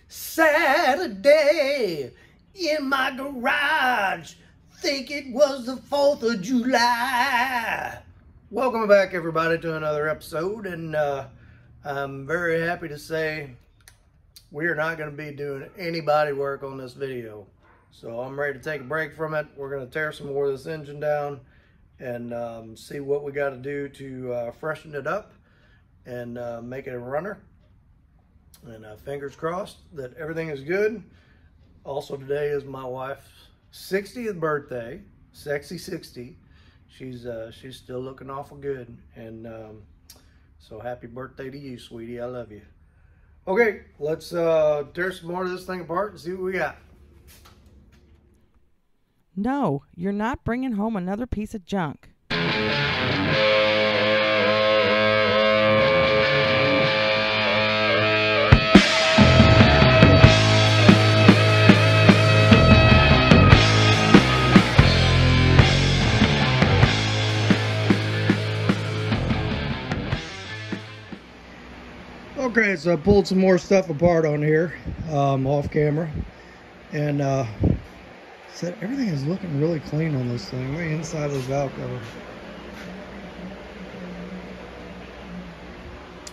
Saturday in my garage, think it was the 4th of July. Welcome back, everybody, to another episode, and I'm very happy to say we are not going to be doing any body work on this video. So I'm ready to take a break from it. We're going to tear some more of this engine down and see what we got to do to freshen it up and make it a runner. And fingers crossed that everything is good. Also, today is my wife's 60th birthday, sexy 60. She's still looking awful good, and so happy birthday to you, sweetie. I love you. Okay, let's tear some more of this thing apart and see what we got. No, you're not bringing home another piece of junk. Okay, so I pulled some more stuff apart on here, off camera, and said everything is looking really clean on this thing. The inside of the valve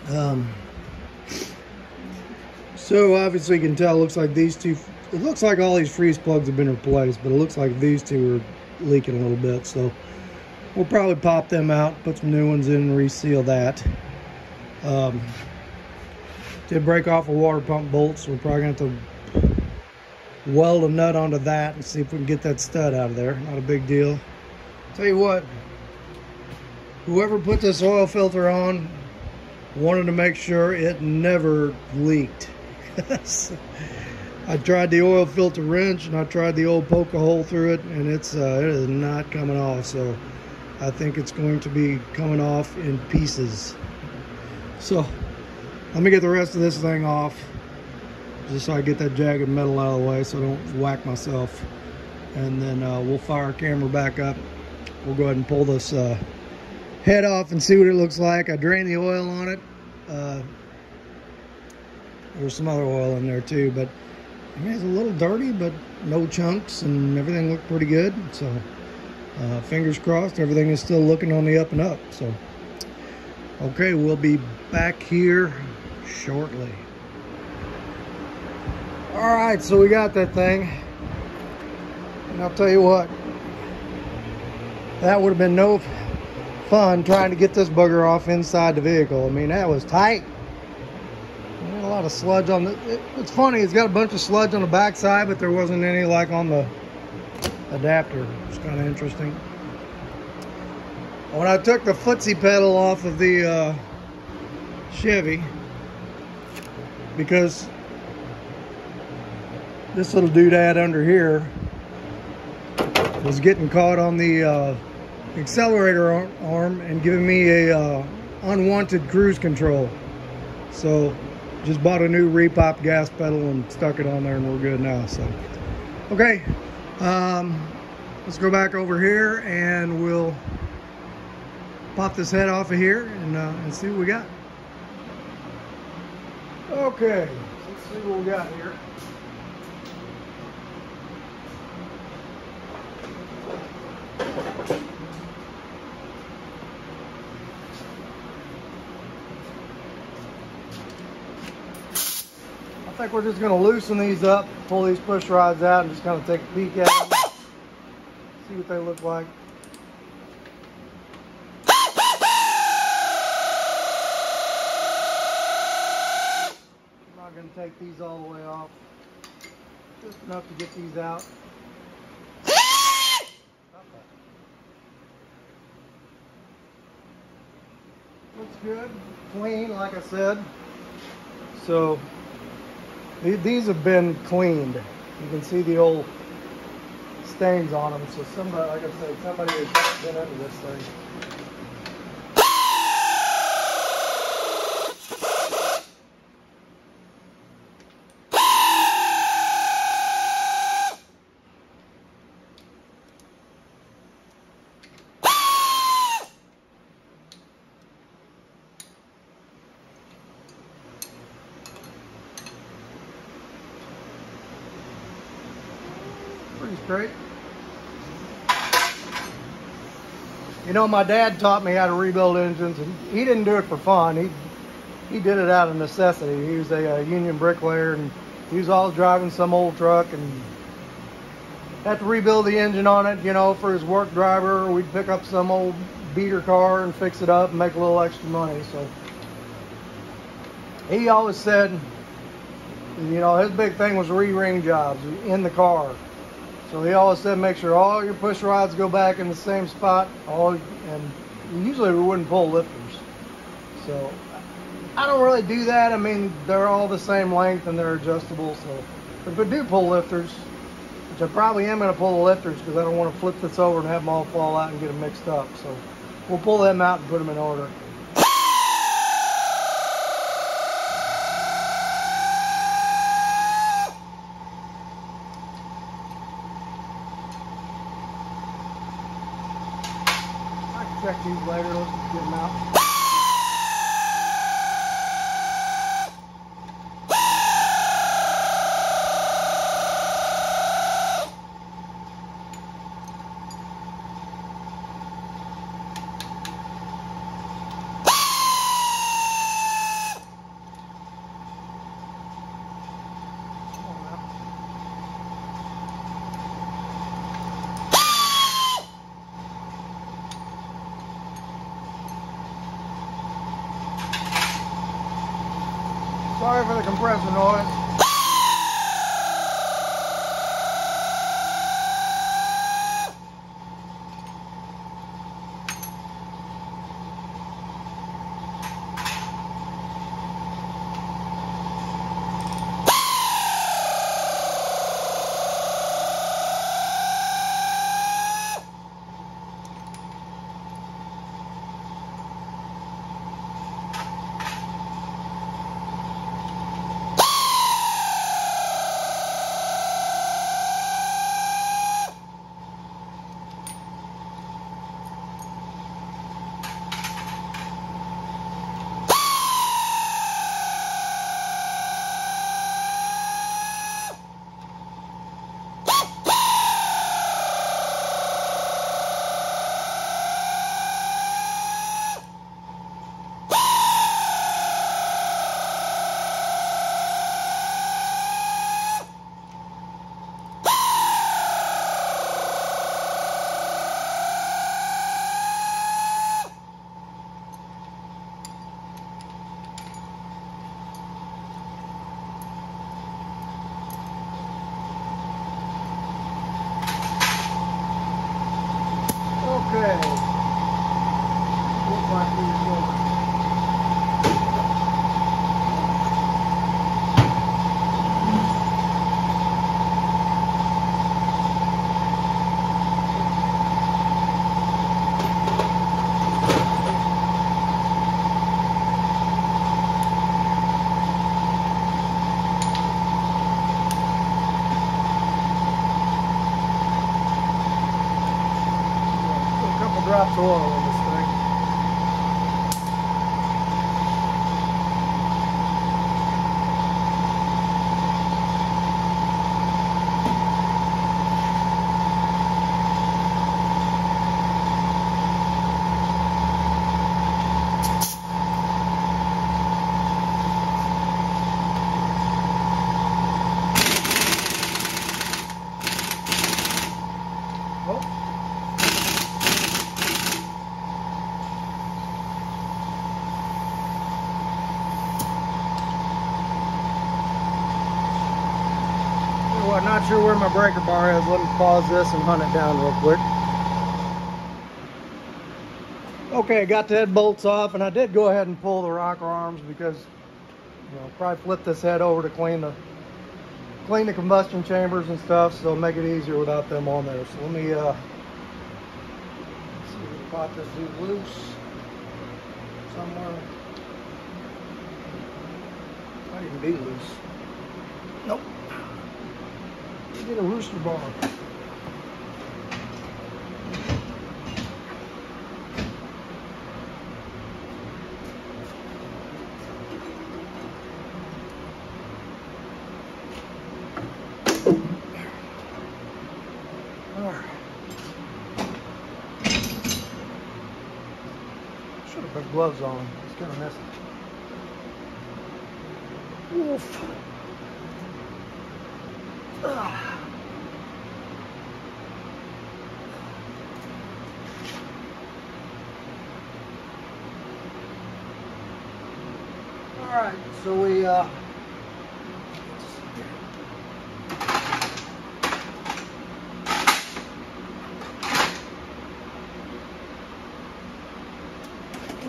cover. So obviously you can tell, it looks like these two, it looks like all these freeze plugs have been replaced, but it looks like these two are leaking a little bit. So we'll probably pop them out, put some new ones in, and reseal that. Did break off a water pump bolt, so we're probably going to have to weld a nut onto that and see if we can get that stud out of there. Not a big deal. Tell you what, whoever put this oil filter on wanted to make sure it never leaked. I tried the oil filter wrench and I tried the old poke a hole through it, and it is not coming off. So I think it's going to be coming off in pieces. So let me get the rest of this thing off, just so I get that jagged metal out of the way so I don't whack myself. And then we'll fire our camera back up. We'll go ahead and pull this head off and see what it looks like. I drained the oil on it. There's some other oil in there too, but I mean, it's a little dirty, but no chunks, and everything looked pretty good. So fingers crossed, everything is still looking on the up and up. So okay, we'll be back here shortly. All right, so we got that thing, and I'll tell you what, that would have been no fun trying to get this bugger off inside the vehicle. I mean, that was tight. A lot of sludge on the, it's funny, it's got a bunch of sludge on the back side, but there wasn't any like on the adapter. It's kind of interesting. When I took the footsie pedal off of the Chevy, because this little doodad under here was getting caught on the accelerator arm and giving me a unwanted cruise control. So just bought a new repop gas pedal and stuck it on there, and we're good now. So okay, let's go back over here and we'll pop this head off of here and see what we got. Okay, let's see what we got here. I think we're just going to loosen these up, pull these push rods out, and just kind of take a peek at them, see what they look like. Take these all the way off, just enough to get these out. Looks good, clean, like I said. So these have been cleaned. You can see the old stains on them. So somebody, like I said, somebody has been into this thing. straight. You know, my dad taught me how to rebuild engines, and he didn't do it for fun. He did it out of necessity. He was a union bricklayer, and he was always driving some old truck and had to rebuild the engine on it, you know, for his work driver. We'd pick up some old beater car and fix it up and make a little extra money. So he always said, you know, his big thing was re-ring jobs in the car. So he always said, make sure all your push rods go back in the same spot. And usually we wouldn't pull lifters. So I don't really do that. I mean, they're all the same length and they're adjustable. So if I do pull lifters, which I probably am going to pull the lifters because I don't want to flip this over and have them all fall out and get them mixed up. So we'll pull them out and put them in order. Check these later. Let's just get them out. Sorry for the compressor noise. Okay. Looks like we're over. Drops of oil in this thing. I'm not sure where my breaker bar is. Let me pause this and hunt it down real quick. Okay, got the head bolts off, and I did go ahead and pull the rocker arms because, you know, probably flip this head over to clean the combustion chambers and stuff, so make it easier without them on there. So let me see if we can pop this dude loose somewhere. Might even be loose. Nope. Get a rooster bar. gloves on. It's kind of messy. Oof. Ah. All right, so we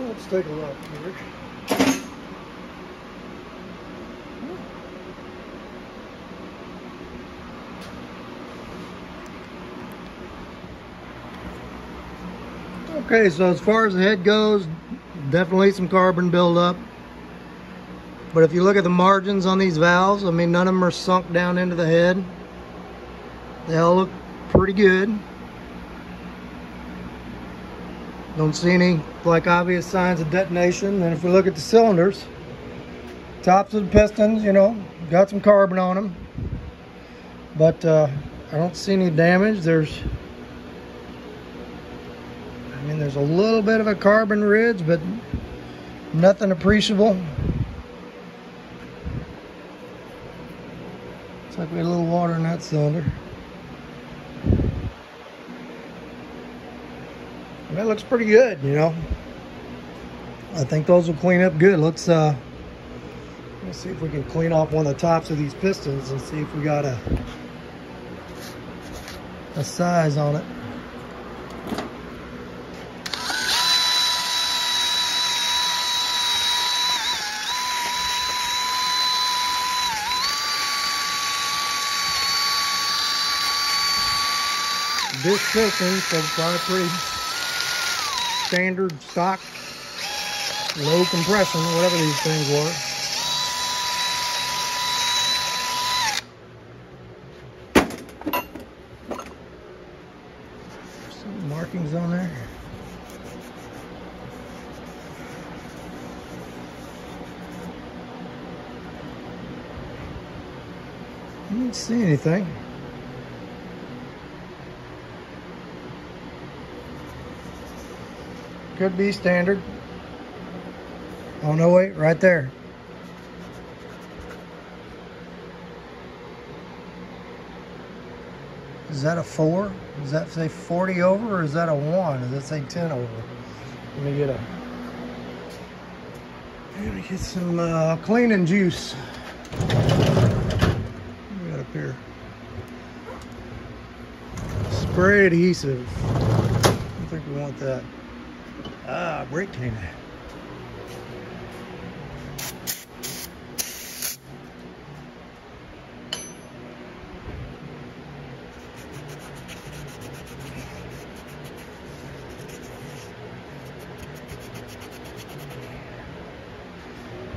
let's take a look here. Okay, so as far as the head goes, definitely some carbon buildup. But if you look at the margins on these valves, I mean, none of them are sunk down into the head. They all look pretty good. Don't see any like obvious signs of detonation. And if we look at the cylinders, tops of the pistons, you know, got some carbon on them. But I don't see any damage. There's a little bit of a carbon ridge, but nothing appreciable. Looks like we had a little water in that cylinder. That looks pretty good, you know. I think those will clean up good. Let's see if we can clean off one of the tops of these pistons and see if we got a size on it. This piston, so it's probably pretty standard stock, low compression, whatever these things were. Some markings on there. I didn't see anything. Could be standard. Oh no, wait, right there. Is that a 4? Does that say 40 over, or is that a 1? Does that say 10 over? Let me get some cleaning juice. What we got up here? Spray adhesive. I don't think we want that. Ah, brake cleaner.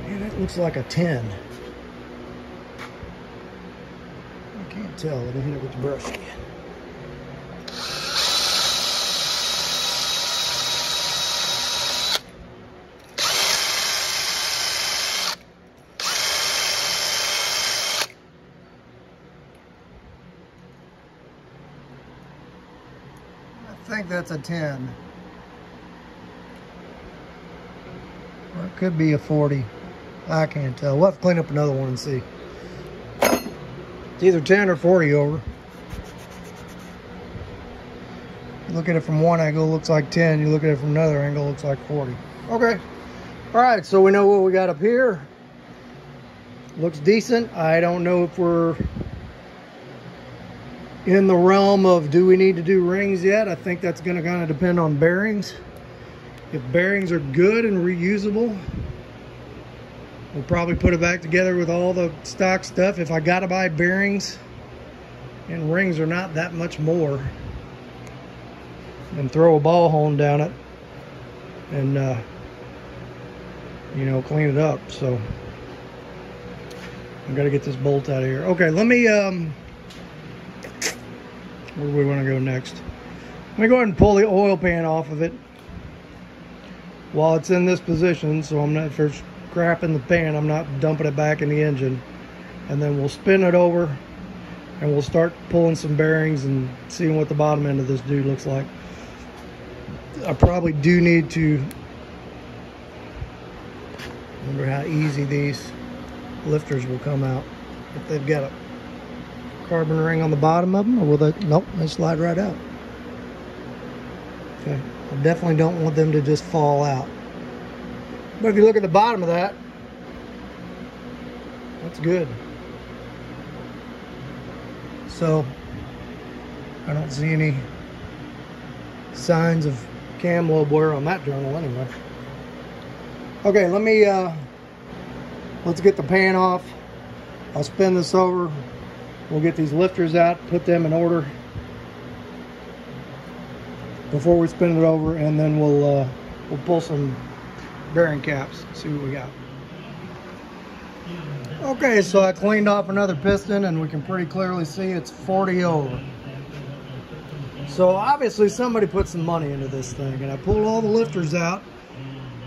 Man, that looks like a 10. I can't tell. Let me hit it with the brush again. I think that's a 10. Or it could be a 40. I can't tell. We'll have to clean up another one and see. It's either 10 or 40 over. You look at it from one angle, it looks like 10. You look at it from another angle, it looks like 40. Okay. All right, so we know what we got up here. Looks decent. I don't know if we're in the realm of do we need to do rings yet. I think that's going to kind of depend on bearings. If bearings are good and reusable, we'll probably put it back together with all the stock stuff. If I got to buy bearings and rings are not that much more, then throw a ball hone down it and you know, clean it up. So I've got to get this bolt out of here. Okay, let me where do we want to go next? Let me go ahead and pull the oil pan off of it while it's in this position, so I'm not, if there's crap in the pan, I'm not dumping it back in the engine. And then we'll spin it over and we'll start pulling some bearings and seeing what the bottom end of this dude looks like. I probably do need to Wonder how easy these lifters will come out. If they've got a carbon ring on the bottom of them, or will they? Nope, they slide right out. Okay, I definitely don't want them to just fall out. But if you look at the bottom of that, that's good. So I don't see any signs of cam lobe wear on that journal anyway. Okay, let's get the pan off. I'll spin this over. We'll get these lifters out, put them in order before we spin it over, and then we'll pull some bearing caps, see what we got. Okay, so I cleaned off another piston, and we can pretty clearly see it's 40 over. So obviously somebody put some money into this thing, and I pulled all the lifters out,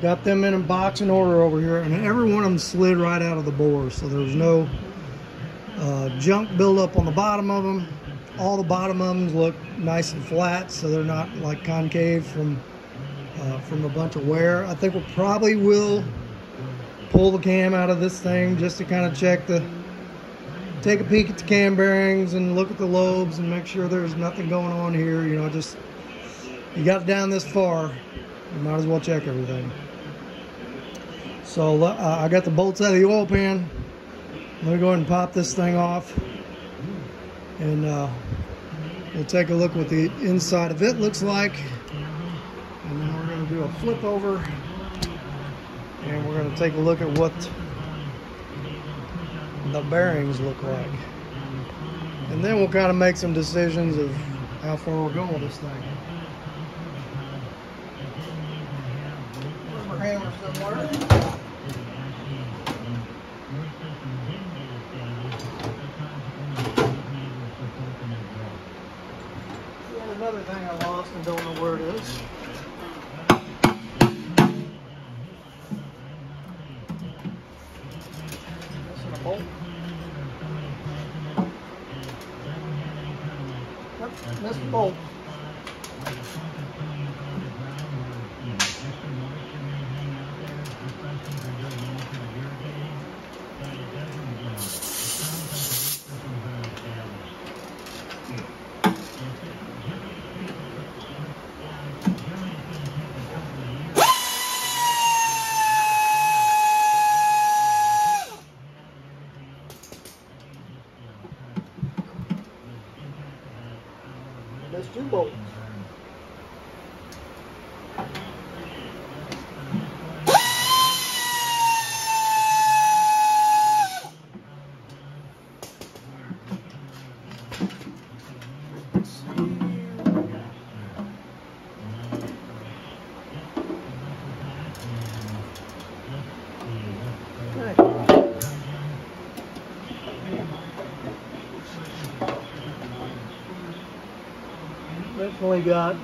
got them in a box in order over here, and every one of them slid right out of the bore, so there was no junk buildup on the bottom of them. All the bottom of them look nice and flat, so they're not like concave from a bunch of wear. I think we probably will pull the cam out of this thing just to kind of take a peek at the cam bearings and look at the lobes and make sure there's nothing going on here. You know, just, you got it down this far, you might as well check everything. So I got the bolts out of the oil pan. I'm gonna go ahead and pop this thing off, and we'll take a look what the inside of it looks like, and then we're gonna do a flip over, and we're gonna take a look at what the bearings look like, and then we'll kind of make some decisions of how far we're going with this thing. Rubber hammer somewhere. Another thing I lost and don't know where it is. Missing a bolt. Yep, missed a bolt. There's two bolts. Definitely got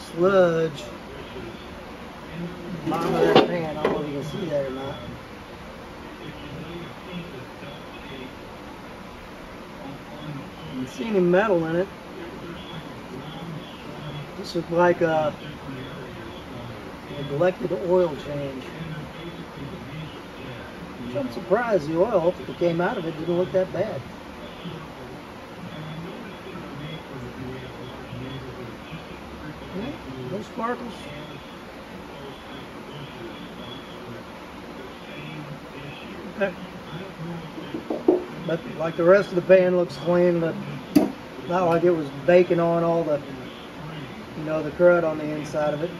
sludge bottom of that pan. I don't know if you can see that or not. You can see any metal in it. This looks like a neglected oil change. I'm surprised the oil that came out of it didn't look that bad. No sparkles. Okay. But like the rest of the pan looks clean, but not like it was baking on all the, the crud on the inside of it.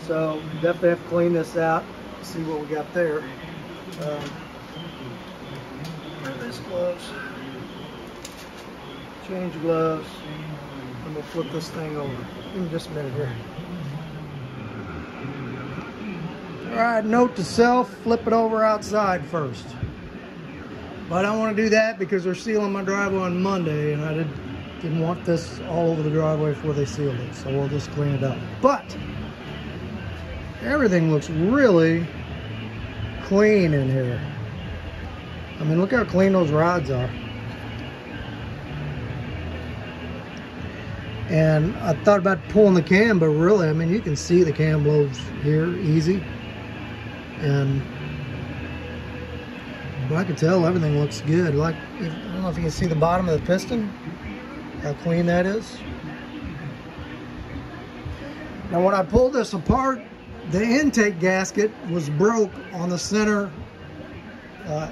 So definitely have to clean this out, see what we got there. Where are these gloves? Change gloves. And we'll flip this thing over. Give me just a minute here. Alright, note to self, flip it over outside first. But I don't want to do that because they're sealing my driveway on Monday, and I didn't want this all over the driveway before they sealed it, so we'll just clean it up. But everything looks really clean in here. I mean, look how clean those rods are. And I thought about pulling the cam, but really, I mean, you can see the cam lobes here easy. And but I can tell everything looks good. Like, I don't know if you can see the bottom of the piston, how clean that is. Now when I pulled this apart, the intake gasket was broke on the center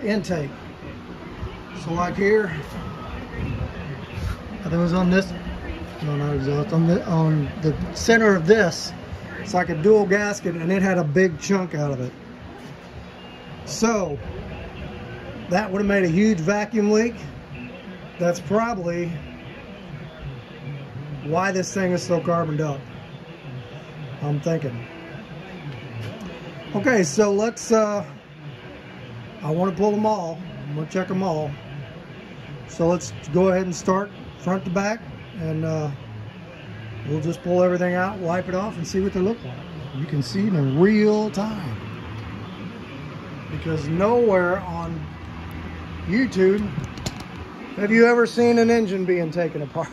intake. So like here, I think it was on this, no, not exhaust, on the center of this, it's like a dual gasket, and it had a big chunk out of it. So that would have made a huge vacuum leak. That's probably why this thing is so carboned up, I'm thinking. Okay, so let's, I want to pull them all. I'm going to check them all. So let's go ahead and start front to back, and we'll just pull everything out, wipe it off, and see what they look like. You can see it in real time. Because nowhere on YouTube have you ever seen an engine being taken apart.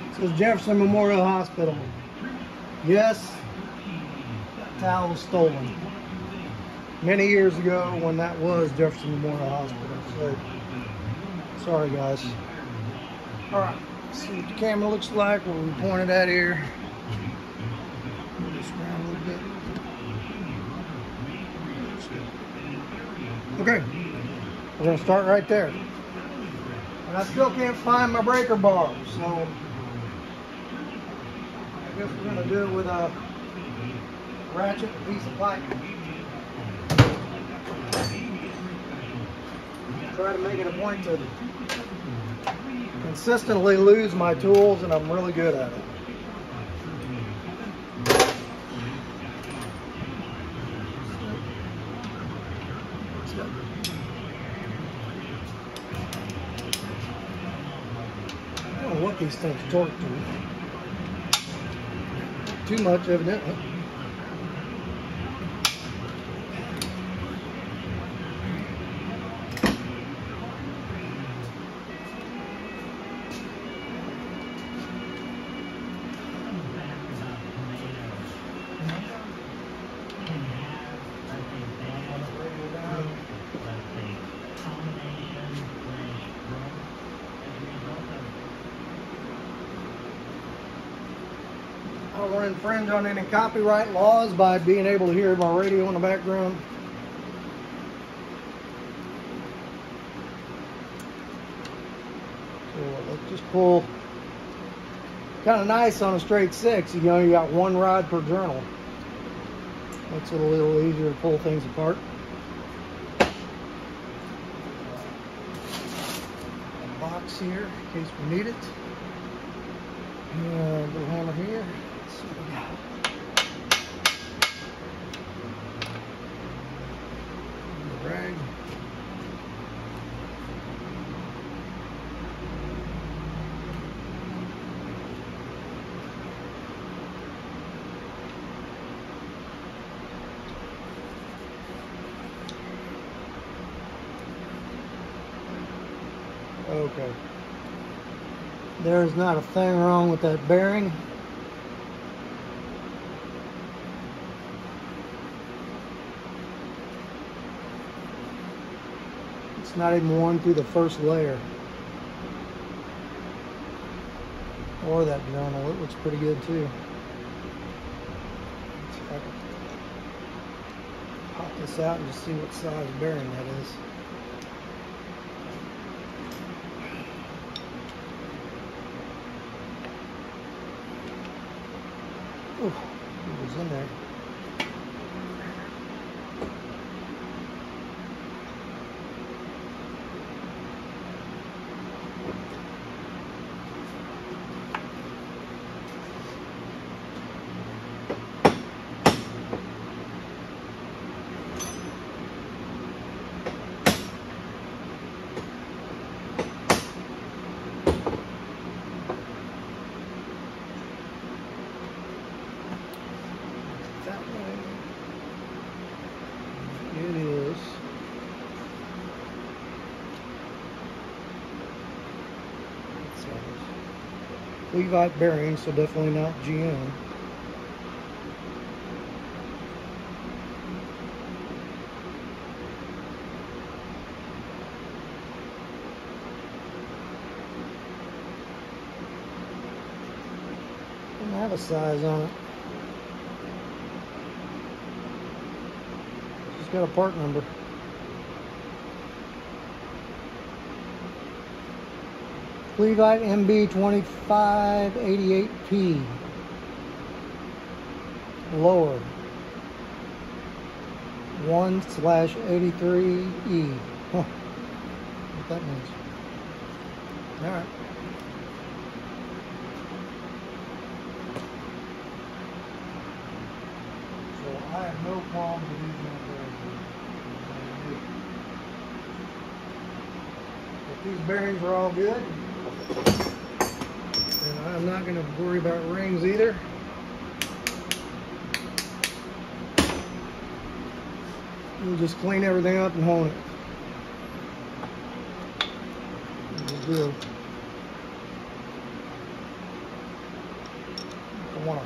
This is Jefferson Memorial Hospital. Yes, that towel was stolen many years ago when that was Jefferson Memorial Hospital. So, sorry guys. Alright, let's see what the camera looks like when we point it at here. Move this around a little bit. Okay, we're going to start right there. And I still can't find my breaker bar, so I guess we're going to do it with a ratchet piece of pipe. Try to make it a point to consistently lose my tools, and I'm really good at it. I don't know what these things torque to. Too much, evidently. I don't want to infringe on any copyright laws by being able to hear my radio in the background. So let's just pull. Kind of nice on a straight 6, you know, you got one rod per journal. Makes it a little easier to pull things apart. A box here in case we need it. And a little hammer here. Let's see what we got. Rag. Okay. There's not a thing wrong with that bearing. It's not even worn through the first layer. Or that journal, it looks pretty good too. Let's see if I can pop this out and just see what size bearing that is. Ooh, it was in there. Levite bearings, so definitely not GM. Doesn't have a size on it. It's got a part number. Levite MB 2588P. Lower. 1/83E. Huh. What that means. Alright. So I have no problem with using that bearing. If these bearings are all good, and I'm not going to worry about rings either. We'll just clean everything up and hone it. We'll do. I want to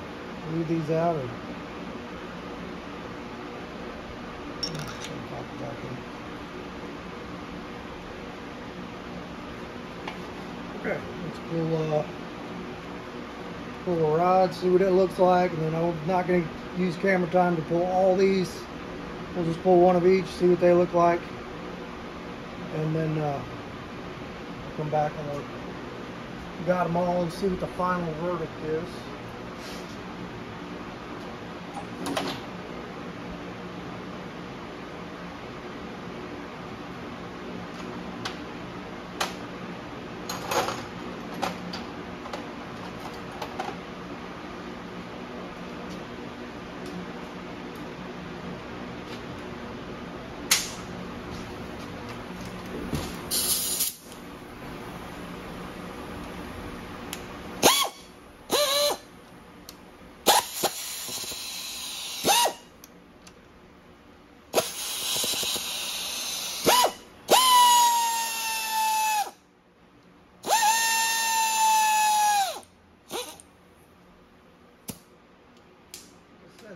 leave these out or okay, let's pull the rod, see what it looks like, and then I'm not going to use camera time to pull all these. We'll just pull one of each, see what they look like, and then come back and we'll got them all and see what the final verdict is.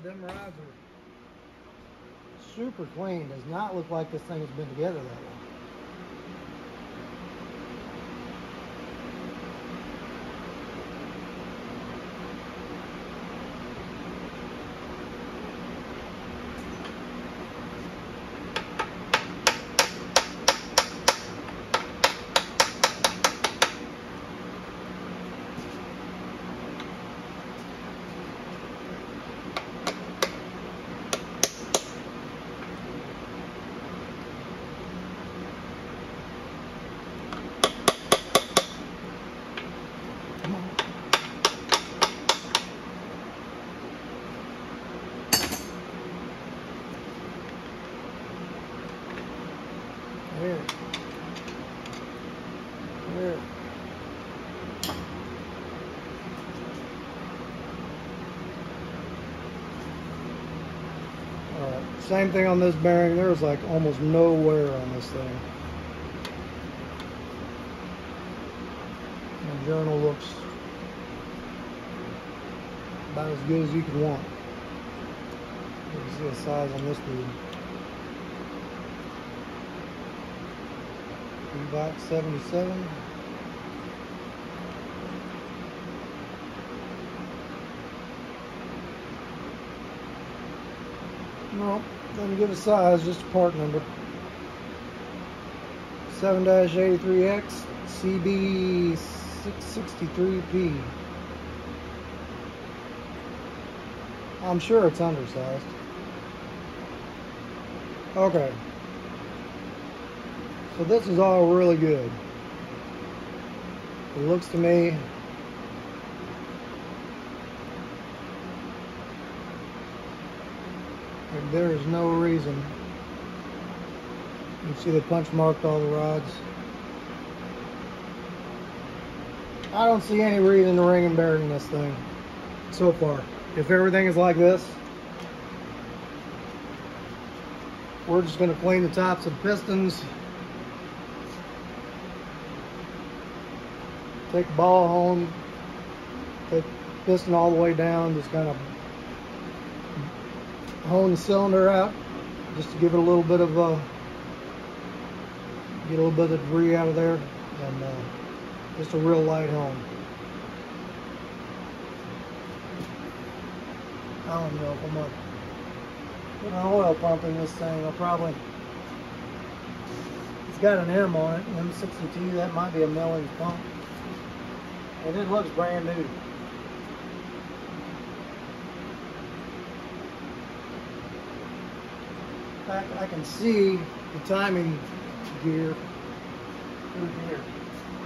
Them rods are super clean. Does not look like this thing has been together that long. There. Alright, same thing on this bearing. There's like almost no wear on this thing. The journal looks about as good as you could want. You can see the size on this dude. Levite 77. No, doesn't give a size, just a part number. 7-83X CB 663P. I'm sure it's undersized. Okay. So this is all really good. It looks to me like there is no reason. You can see they punch marked all the rods. I don't see any reason to ring and bearing this thing so far. If everything is like this, we're just going to clean the tops of the pistons. Take the ball home, take piston all the way down, just kind of hone the cylinder out, just to give it a little bit of get a little bit of debris out of there, and just a real light hone. I don't know if I'm gonna put an oil pump in this thing. I'll probably, it's got an M on it, M62, that might be a Millings pump. And it looks brand new. I can see the timing gear through here.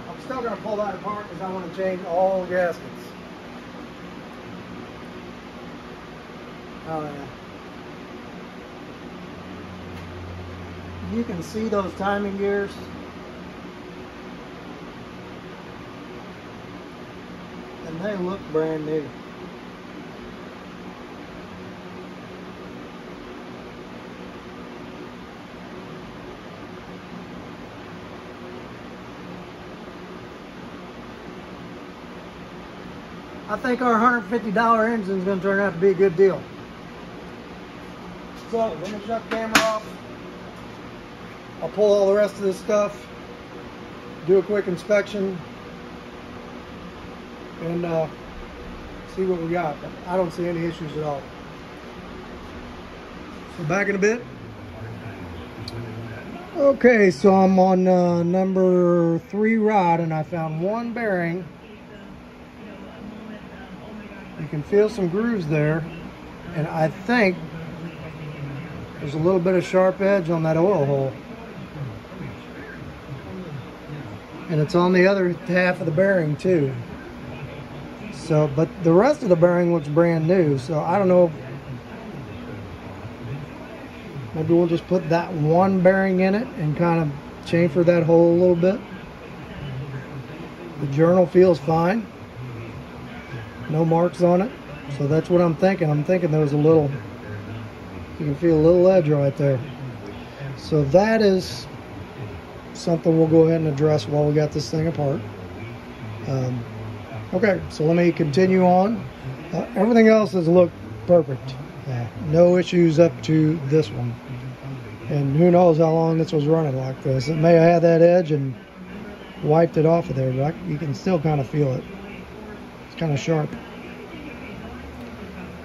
I'm still going to pull that apart because I want to change all the gaskets. Oh yeah. You can see those timing gears. And they look brand new. I think our $150 engine is going to turn out to be a good deal. So, let me shut the camera off. I'll pull all the rest of this stuff, do a quick inspection, and see what we got. I don't see any issues at all. So back in a bit. Okay, so I'm on number 3 rod, and I found one bearing. You can feel some grooves there, and I think there's a little bit of sharp edge on that oil hole. And it's on the other half of the bearing too. So, but the rest of the bearing looks brand new, so I don't know. Maybe we'll just put that one bearing in it and kind of chamfer that hole a little bit. The journal feels fine. No marks on it. So that's what I'm thinking. I'm thinking there was a little, you can feel a little edge right there. So that is something we'll go ahead and address while we got this thing apart. Okay, so let me continue on. Everything else has looked perfect. No issues up to this one. And who knows how long this was running like this. It may have had that edge and wiped it off of there, but you can still kind of feel it. It's kind of sharp.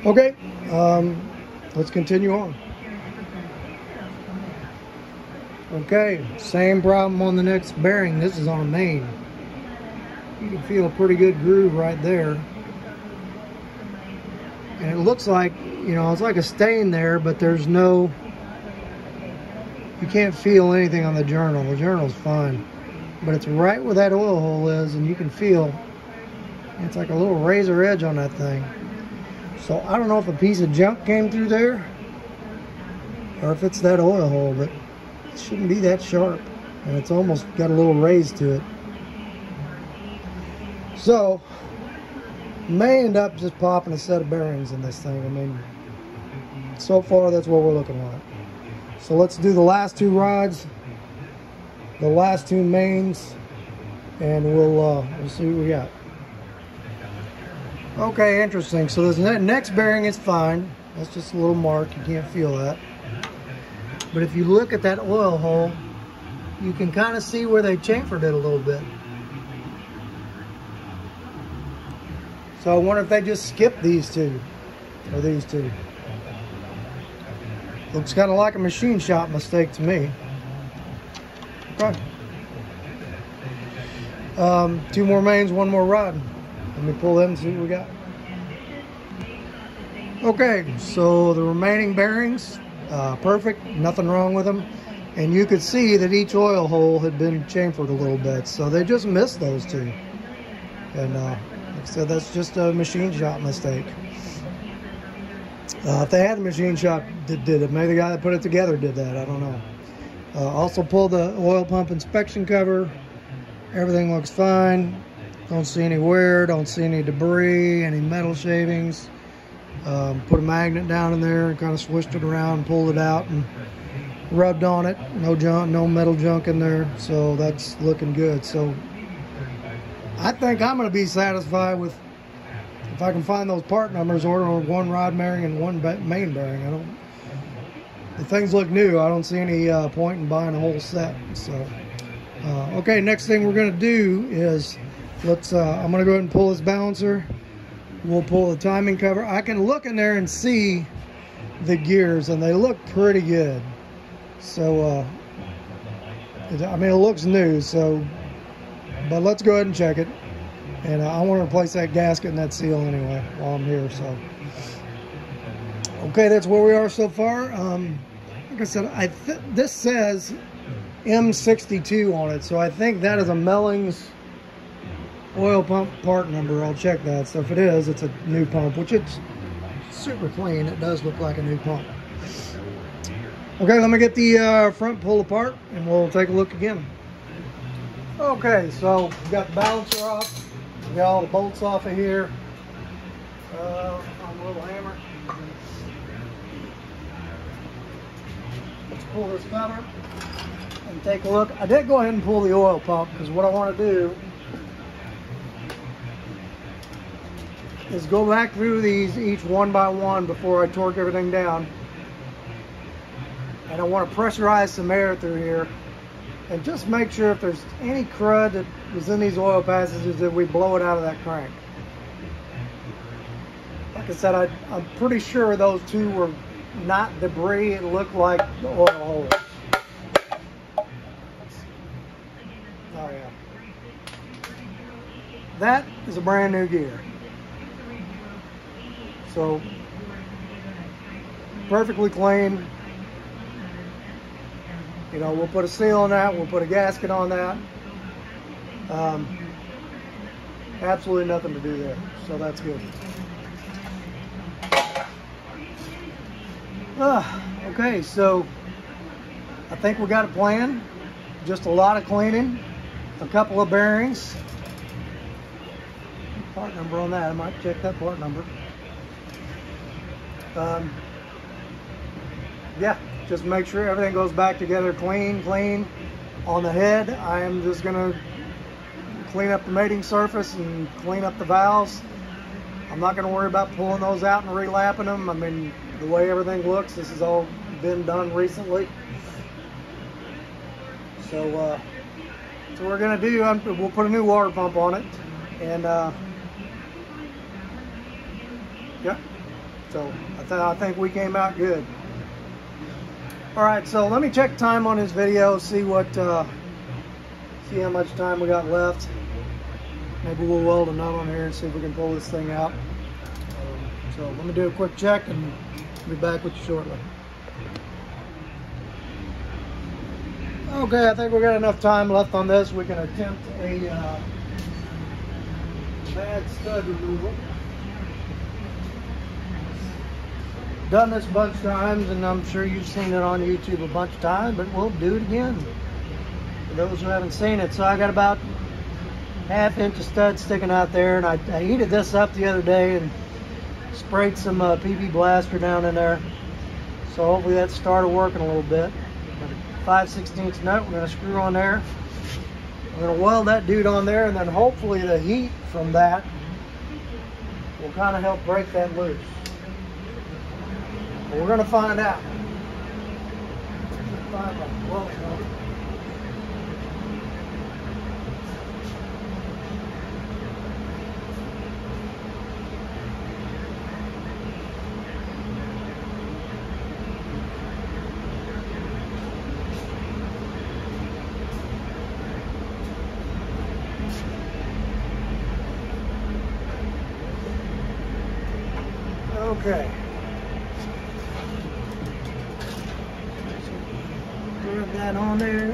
Okay, let's continue on. Okay, same problem on the next bearing. This is on a main. You can feel a pretty good groove right there. And it looks like, you know, it's like a stain there, but there's no, you can't feel anything on the journal. The journal's fine. But it's right where that oil hole is, and you can feel, it's like a little razor edge on that thing. So I don't know if a piece of junk came through there, or if it's that oil hole, but it shouldn't be that sharp. And it's almost got a little raise to it. So, may end up just popping a set of bearings in this thing. I mean, so far that's what we're looking at. So let's do the last 2 rods, the last 2 mains, and we'll see what we got. Okay, interesting. So this next bearing is fine. That's just a little mark. You can't feel that. But if you look at that oil hole, you can kind of see where they chamfered it a little bit. So I wonder if they just skipped these 2, or these 2. Looks kind of like a machine shop mistake to me. Okay. 2 more mains, 1 more rod. Let me pull them and see what we got. Okay, so the remaining bearings, perfect, nothing wrong with them. And you could see that each oil hole had been chamfered a little bit, so they just missed those 2. And like I said, that's just a machine shop mistake. If they had a machine shop that did it, maybe the guy that put it together did that, I don't know. Also pulled the oil pump inspection cover. Everything looks fine. Don't see any wear, don't see any debris, any metal shavings. Put a magnet down in there and kind of swished it around and pulled it out and rubbed on it. No junk, no metal junk in there, so that's looking good. So I think I'm going to be satisfied with if I can find those part numbers, order one rod bearing and one main bearing. The things look new. I don't see any point in buying a whole set. So, okay, next thing we're going to do is I'm going to go ahead and pull this balancer. We'll pull the timing cover. I can look in there and see the gears, and they look pretty good. So, I mean, it looks new. So, but let's go ahead and check it. And I want to replace that gasket and that seal anyway while I'm here. So, okay, that's where we are so far. Like I said, this says M62 on it, so I think that is a Mellings oil pump part number. I'll check that. So if it is, it's a new pump, which it's super clean. It does look like a new pump. Okay, let me get the front pull apart and we'll take a look again. Okay, so we got the balancer off. We got all the bolts off of here. On a little hammer. Let's pull this cover and take a look. I did go ahead and pull the oil pump because what I want to do is go back through these each one by one before I torque everything down. And I want to pressurize some air through here and just make sure if there's any crud that was in these oil passages that we blow it out of that crank. Like I said, I'm pretty sure those two were not debris. It looked like the oil holes. Oh yeah. That is a brand new gear. So, perfectly clean. You know, we'll put a seal on that, we'll put a gasket on that. Absolutely nothing to do there, so that's good. Okay, so I think we got a plan. Just a lot of cleaning, a couple of bearings. Part number on that, I might check that part number. Yeah, just make sure everything goes back together clean. On the head, I am just gonna clean up the mating surface and clean up the valves. I'm not gonna worry about pulling those out and relapping them. I mean, the way everything looks, this has all been done recently. So what we're gonna do, we'll put a new water pump on it, and yeah. So I think we came out good. All right, so let me check time on this video, see how much time we got left. Maybe we'll weld a nut on here and see if we can pull this thing out. So let me do a quick check and I'll be back with you shortly. Okay, I think we got enough time left on this. We can attempt a bad stud removal. Done this a bunch of times, and I'm sure you've seen it on YouTube a bunch of times, but we'll do it again for those who haven't seen it. So I got about 1/2 inch of stud sticking out there, and I heated this up the other day and sprayed some PB Blaster down in there. So hopefully that started working a little bit. 5/16 nut, we're going to screw on there. We're going to weld that dude on there, and then hopefully the heat from that will kind of help break that loose. But we're going to find out. Okay. Put that on there.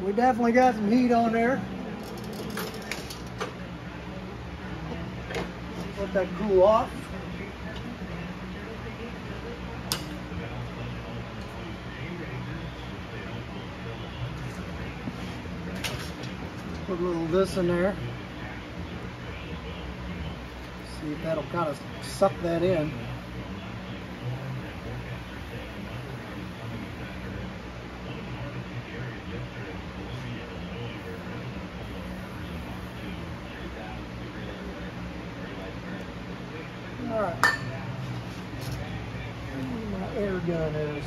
We definitely got some heat on there. Let that cool off. Put a little of this in there. See if that'll kind of suck that in. All right. My air gun is.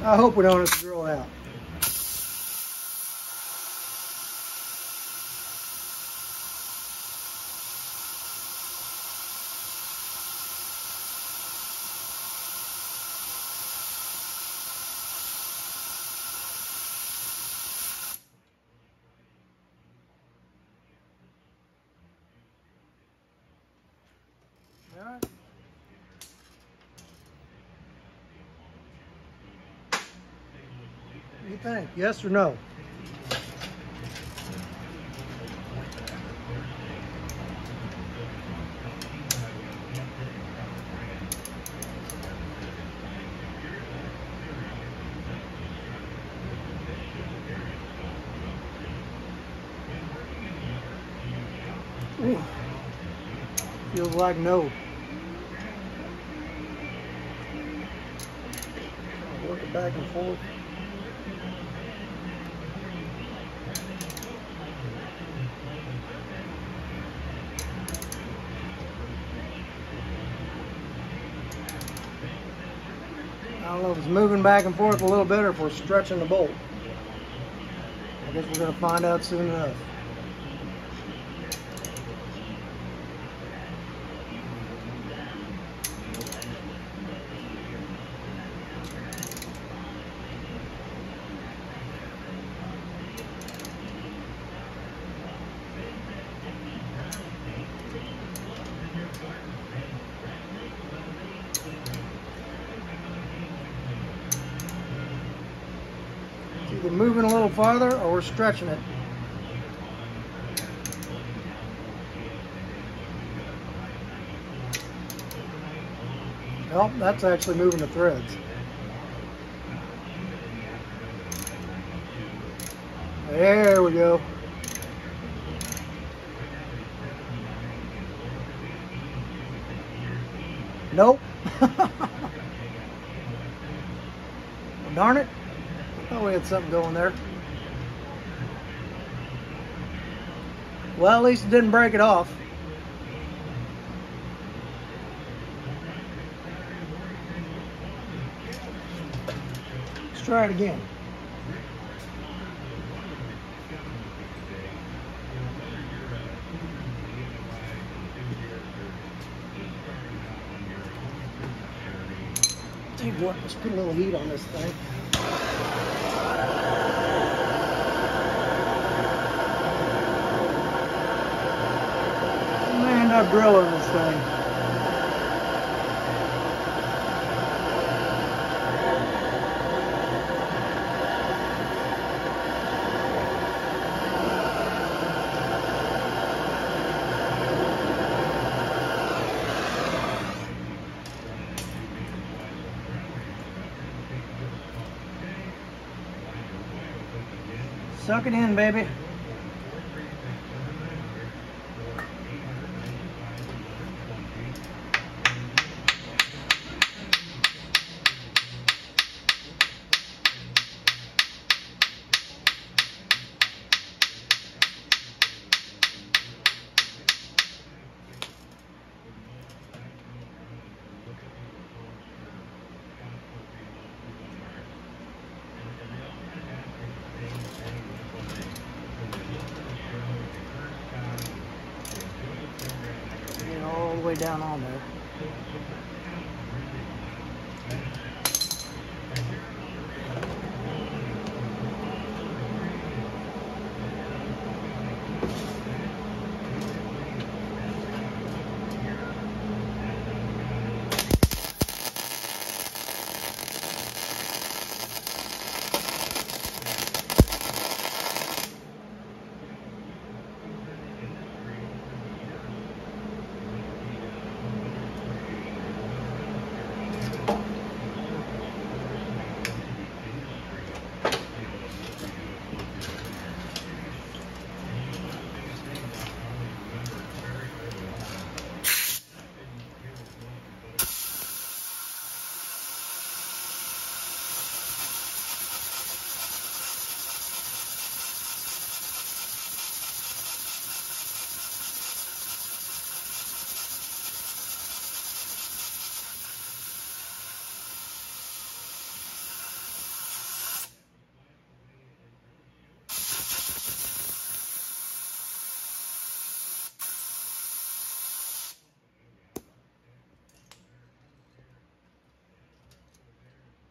I hope we don't have to drill out. All right. What do you think? Yes or no? Ooh. Feels like no. Work it back and forth. I don't know if it's moving back and forth a little bit or if we're stretching the bolt. I guess we're going to find out soon enough. Either moving a little farther or we're stretching it. Nope, that's actually moving the threads. There we go. Nope. Well, darn it. Oh, we had something going there. Well, at least it didn't break it off. Let's try it again. Tell you what, let's put a little heat on this thing. End up drilling this thing. Suck it in, baby. All the way down on there.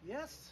Yes.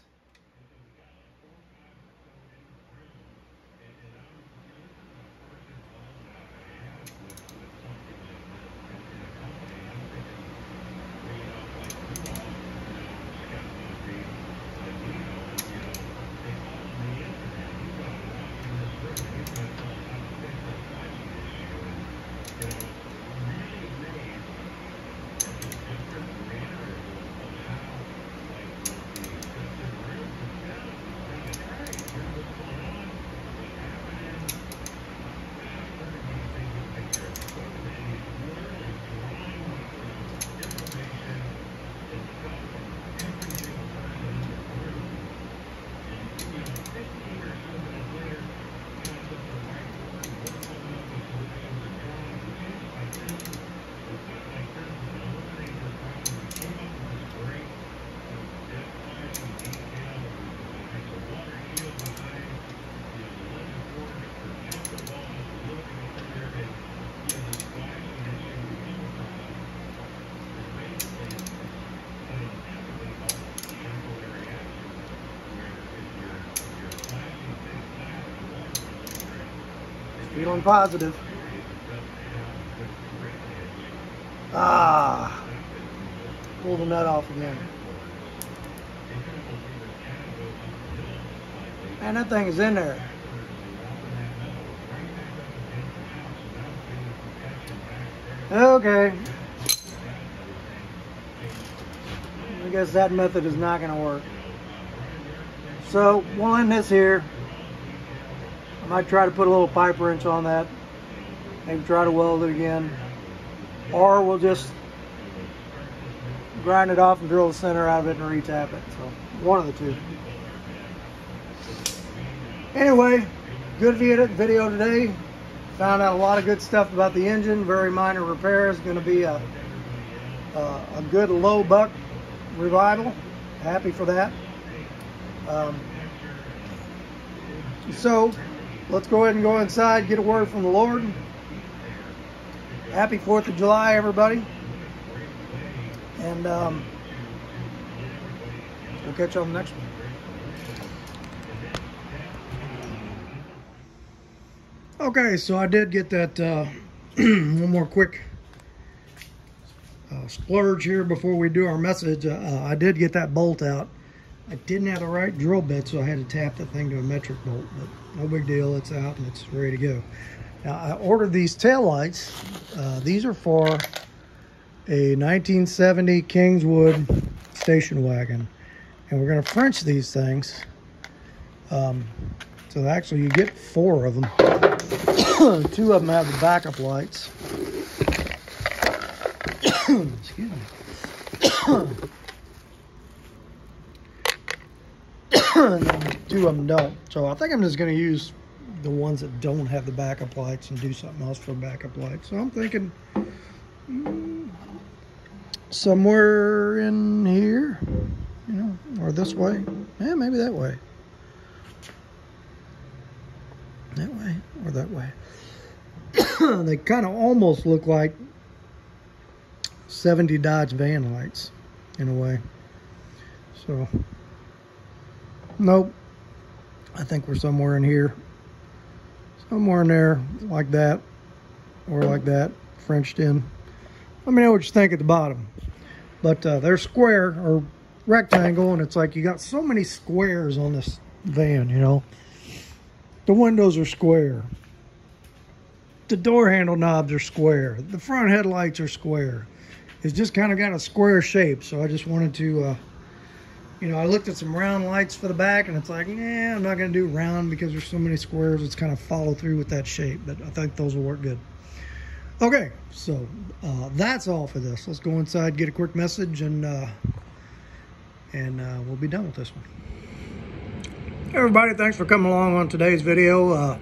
Feeling positive. Ah, pull the nut off again. Man, that thing is in there. Okay. I guess that method is not going to work. So we'll end this here. I might try to put a little pipe wrench on that. Maybe try to weld it again. Or we'll just grind it off and drill the center out of it and retap it. So one of the two. Anyway, good video today. Found out a lot of good stuff about the engine. Very minor repairs. Going to be a good low buck revival. Happy for that. So let's go ahead and go inside, get a word from the Lord. Happy 4th of July, everybody. And we'll catch you on the next one. Okay, so I did get that one more quick splurge here before we do our message. I did get that bolt out. I didn't have the right drill bit, so I had to tap that thing to a metric bolt, but no big deal. It's out and it's ready to go. Now, I ordered these taillights. These are for a 1970 Kingswood station wagon, and we're going to French these things. So actually, you get 4 of them. 2 of them have the backup lights. Excuse me. And then 2 of them don't. So I think I'm just going to use the ones that don't have the backup lights and do something else for backup lights. So I'm thinking somewhere in here, you know, or this way. Yeah, maybe that way. That way or that way. They kind of almost look like 70 Dodge van lights in a way. So nope, I think we're somewhere in here, somewhere in there, like that or like that, Frenched in. Let me know what you think at the bottom. But they're square or rectangle, and it's like you got so many squares on this van, you know. The windows are square. The door handle knobs are square. The front headlights are square. It's just kind of got a square shape, so I just wanted to, you know, I looked at some round lights for the back, and it's like, nah, I'm not going to do round because there's so many squares. It's kind of follow through with that shape, but I think those will work good. Okay, so that's all for this. Let's go inside, get a quick message, and we'll be done with this one. Hey everybody, thanks for coming along on today's video. I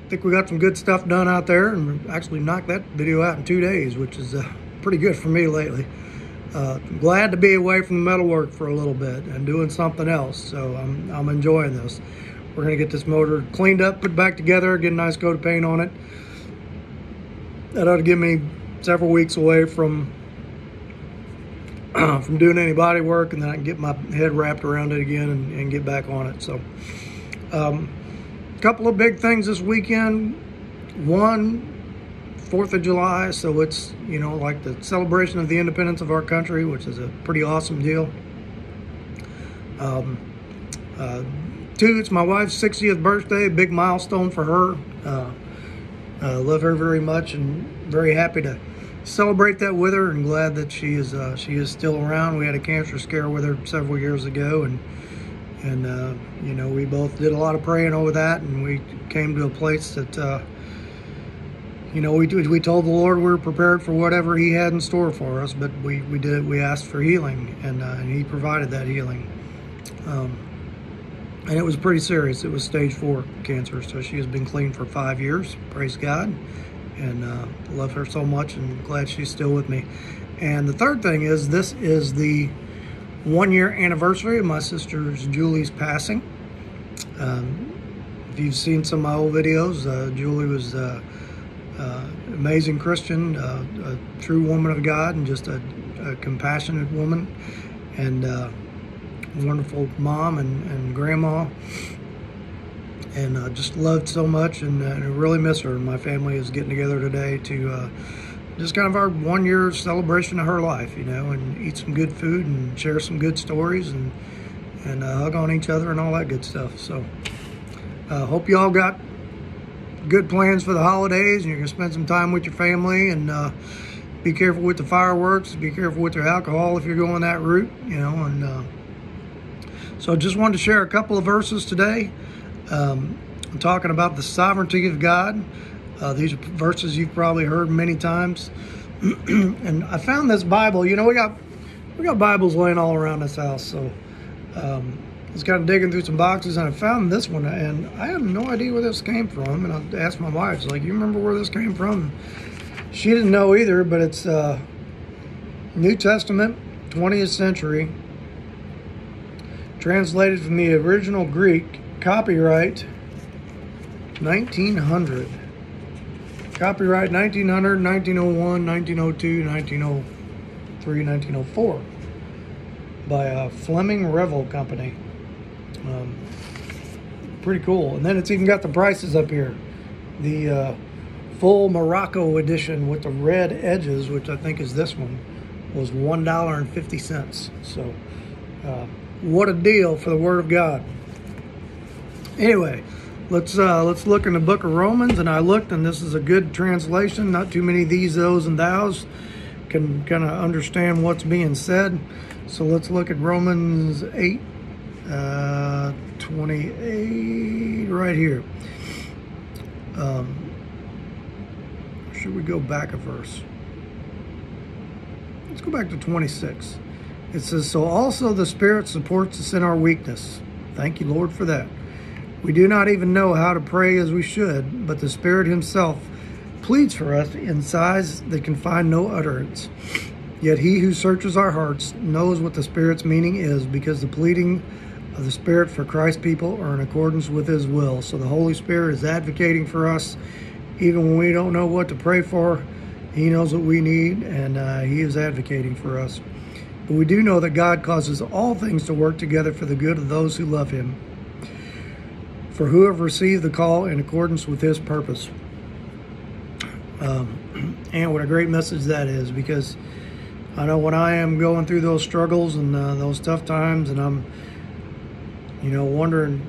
think we got some good stuff done out there, and we actually knocked that video out in 2 days, which is pretty good for me lately. Glad to be away from the metalwork for a little bit and doing something else, so I'm enjoying this. We're going to get this motor cleaned up, put back together, get a nice coat of paint on it. That ought to give me several weeks away from from doing any body work, and then I can get my head wrapped around it again and get back on it. So a couple of big things this weekend. One, 4th of July, so it's, you know, like the celebration of the independence of our country, which is a pretty awesome deal. 2, it's my wife's 60th birthday, a big milestone for her. Love her very much and very happy to celebrate that with her, and glad that she is still around. We had a cancer scare with her several years ago, and you know, we both did a lot of praying over that, and we came to a place that you know, we told the Lord we were prepared for whatever He had in store for us, but we asked for healing, and He provided that healing. And it was pretty serious. It was stage 4 cancer, so she has been clean for 5 years. Praise God, and love her so much, and glad she's still with me. And the third thing is, this is the 1-year anniversary of my sister Julie's passing. If you've seen some of my old videos, Julie was amazing Christian, a true woman of God, and just a compassionate woman, and wonderful mom and grandma, and just loved so much, and I really miss her. My family is getting together today to just kind of our 1-year celebration of her life, you know, and eat some good food and share some good stories, and hug on each other and all that good stuff. So hope you all got good plans for the holidays, and you're gonna spend some time with your family, and be careful with the fireworks, be careful with your alcohol if you're going that route, you know. And so just wanted to share a couple of verses today. I'm talking about the sovereignty of God. These are verses you've probably heard many times. And I found this Bible. You know, we got Bibles laying all around this house, so I was kind of digging through some boxes, and I found this one, and I had no idea where this came from. And I asked my wife, she's like, "You remember where this came from?" She didn't know either, but it's New Testament, 20th century, translated from the original Greek, copyright 1900. Copyright 1900, 1901, 1902, 1903, 1904 by Fleming Revel Company. Pretty cool. And then it's even got the prices up here. The full Morocco edition with the red edges, which I think is this one, was $1.50. So what a deal for the Word of God. Anyway, let's look in the book of Romans, and I looked, and this is a good translation. Not too many these, those, and thous can kind of understand what's being said. So let's look at Romans 8, 28, right here. Should we go back a verse? Let's go back to 26. It says, "So also the Spirit supports us in our weakness." Thank you, Lord, for that. "We do not even know how to pray as we should, but the Spirit Himself pleads for us in sighs that can find no utterance. Yet He who searches our hearts knows what the Spirit's meaning is, because the pleading of the Spirit for Christ's people are in accordance with His will." So the Holy Spirit is advocating for us, even when we don't know what to pray for. He knows what we need, and He is advocating for us. But we do know that God causes all things to work together for the good of those who love Him, for who have received the call in accordance with His purpose. And what a great message that is, because I know when I am going through those struggles and those tough times, and I'm, you know, wondering,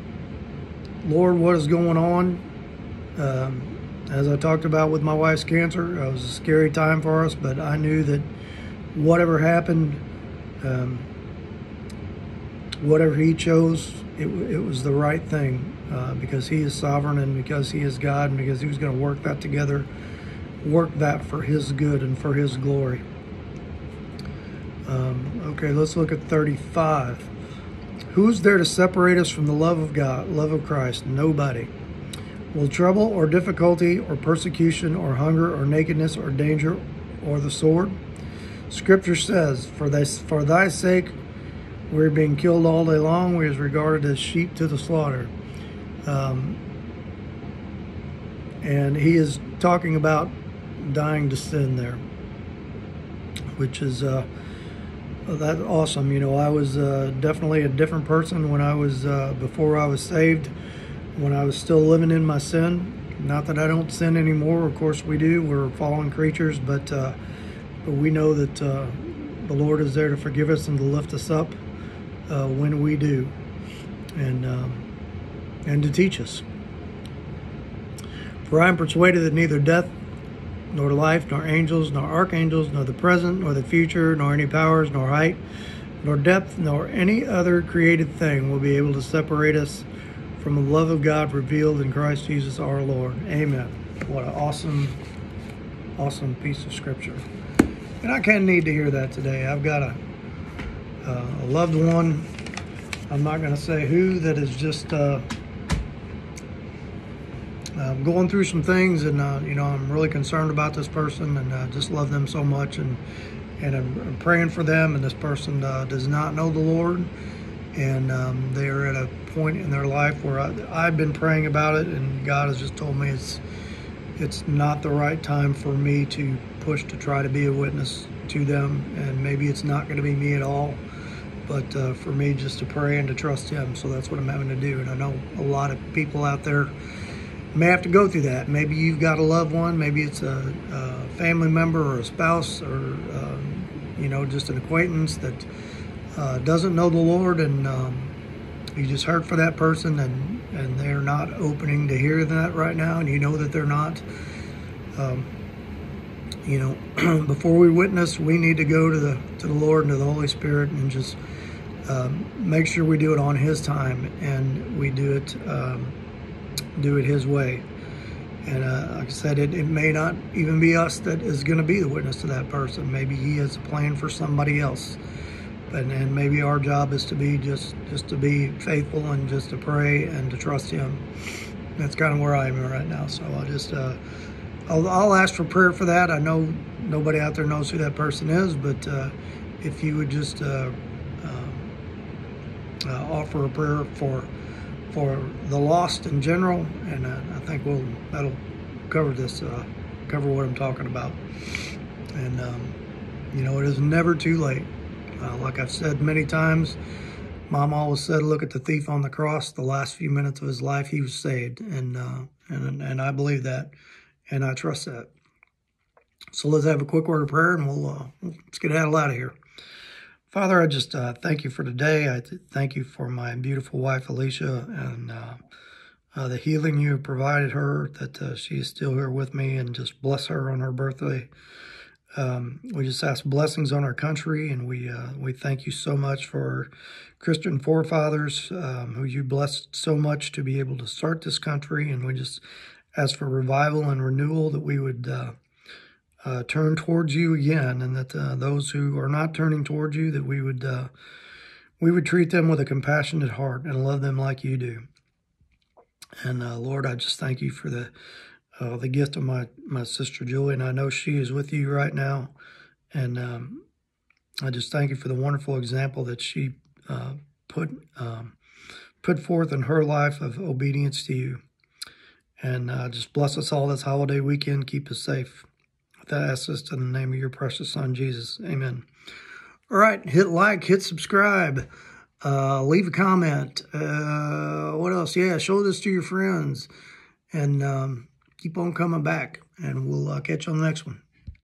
Lord, what is going on? As I talked about with my wife's cancer, it was a scary time for us, but I knew that whatever happened, whatever He chose, it was the right thing, because He is sovereign, and because He is God, and because He was going to work that together, work that for His good and for His glory. Okay, let's look at 35. "Who's there to separate us from the love of God, love of Christ? Nobody. Will trouble or difficulty or persecution or hunger or nakedness or danger or the sword?" Scripture says, for thy sake we're being killed all day long. We are regarded as sheep to the slaughter. And he is talking about dying to sin there, which is Well, that's awesome. You know, I was definitely a different person when I was before I was saved, when I was still living in my sin. Not that I don't sin anymore. Of course we do. We're fallen creatures, but we know that the Lord is there to forgive us and to lift us up when we do, and to teach us. For I am persuaded that neither death, nor life, nor angels, nor archangels, nor the present, nor the future, nor any powers, nor height, nor depth, nor any other created thing will be able to separate us from the love of God revealed in Christ Jesus our Lord. Amen. What an awesome, awesome piece of scripture. And I kind of need to hear that today. I've got a loved one, I'm not going to say who, that is just going through some things, and you know, I'm really concerned about this person, and I just love them so much, and I'm praying for them. And this person does not know the Lord, and they are at a point in their life where I've been praying about it, and God has just told me it's not the right time for me to push to try to be a witness to them, and maybe it's not going to be me at all, but for me just to pray and to trust Him. So that's what I'm having to do. And I know a lot of people out there may have to go through that. Maybe you've got a loved one, maybe it's a family member or a spouse, or you know, just an acquaintance that doesn't know the Lord, and you just hurt for that person, and they're not opening to hear that right now, and you know that they're not. You know, before we witness, we need to go to the Lord and to the Holy Spirit, and just make sure we do it on His time, and we do it His way. And like I said, it may not even be us that is going to be the witness to that person. Maybe He has a plan for somebody else, and maybe our job is to be just to be faithful, and just to pray and to trust Him. That's kind of where I am right now. So I'll just I'll ask for prayer for that. I know nobody out there knows who that person is, but if you would just offer a prayer for the lost in general, and I think that'll cover this, cover what I'm talking about. And you know, it is never too late. Like I've said many times, Mom always said, "Look at the thief on the cross. The last few minutes of his life, he was saved," and I believe that, and I trust that. So let's have a quick word of prayer, and let's get out of here. Father, I just thank You for today. I thank You for my beautiful wife, Alicia, and the healing You have provided her, that she is still here with me, and just bless her on her birthday. We just ask blessings on our country, and we thank You so much for our Christian forefathers who You blessed so much to be able to start this country, and we just ask for revival and renewal, that we would turn towards You again, and that those who are not turning towards You, that we would treat them with a compassionate heart and love them like You do. And Lord, I just thank You for the gift of my sister Julie, and I know she is with You right now. And I just thank You for the wonderful example that she put forth in her life of obedience to You. And just bless us all this holiday weekend. Keep us safe. With that, I ask this in the name of Your precious Son, Jesus. Amen. All right, hit like, hit subscribe, leave a comment. What else? Yeah, show this to your friends, and keep on coming back, and we'll catch you on the next one.